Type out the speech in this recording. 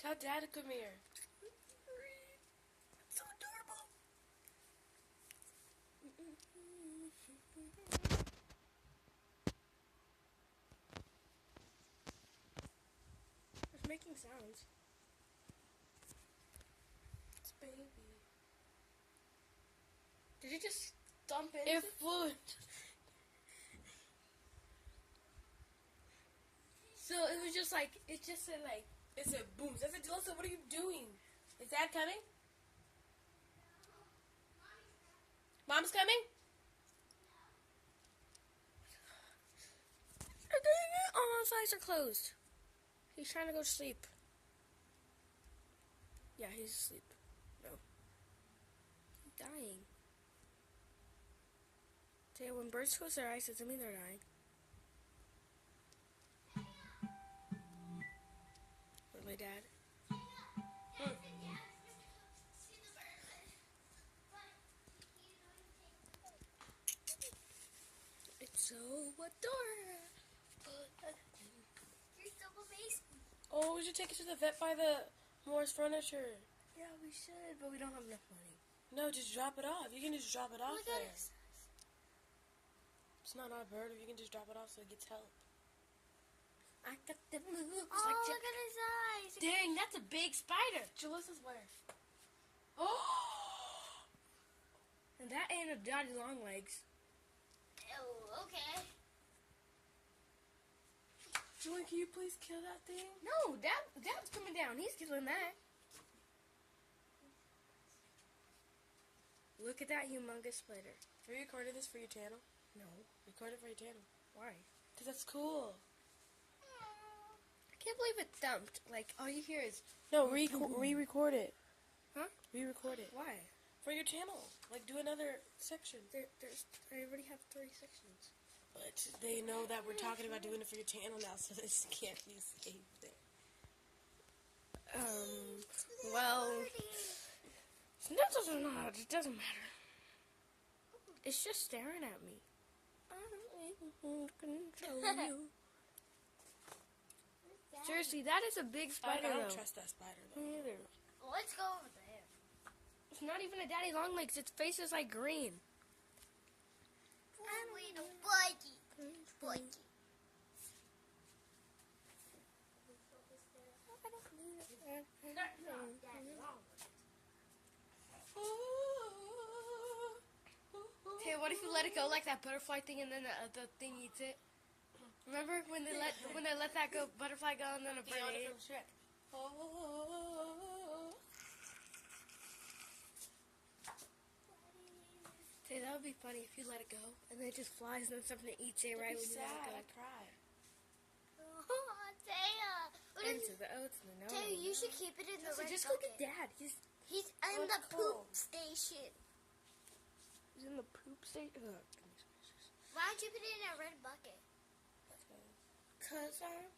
Tell Dad to come here. So adorable. It's making sounds. It's baby. Did you just dump it? It flew. So it was just like, it just said like, it said boom. I said, Jalissa, what are you doing? Is Dad coming? Mom's coming? Oh, his eyes are closed. He's trying to go to sleep. Yeah, he's asleep. No. He's dying. Tell you, when birds close their eyes, doesn't mean they're dying. Really, Dad? It's so adorable. You're so amazing. Oh, we should take it to the vet by the Moore's furniture. Yeah, we should, but we don't have enough money. No, just drop it off. You can just drop it off there. It's not our bird. If you can just drop it off so it gets help. I got the moves. Oh, like look at his eyes. Dang, that's a big spider. Jalissa's where? Oh! And that ain't a daddy long legs. Oh, okay. Julian, can you please kill that thing? No, Dad's coming down. He's killing that. Look at that humongous spider. Are you recording this for your channel? No. Record it for your channel. Why? Because that's cool. I can't believe it thumped. Like, all you hear is... No, re-record it. Huh? Re-record it. Why? For your channel. Like, do another section. I already have 3 sections. But they know that we're talking about doing it for your channel now, so this can't be saved there. Well... That doesn't matter. It doesn't matter. It's just staring at me. I don't control you. Seriously, that is a big spider, I don't though. trust that spider, though. Me either. Well, let's go over there. It's not even a daddy long legs. Its face is like green. I'm little buddy. Buddy. Hey, what if you let it go like that butterfly thing, and then the thing eats it? Remember when they let that go butterfly go, and then a bird ate it? Shrek. Hey, that would be funny if you let it go, and then it just flies, and then something eats it right when you let it go. I'd cry. Oh, Taya. Into the oats and the nose. Taya, you should keep it in the red Just bucket. look at Dad. He's He's in the poop station. in the poop station. Oh, Why don't you put it in a red bucket? Cause I'm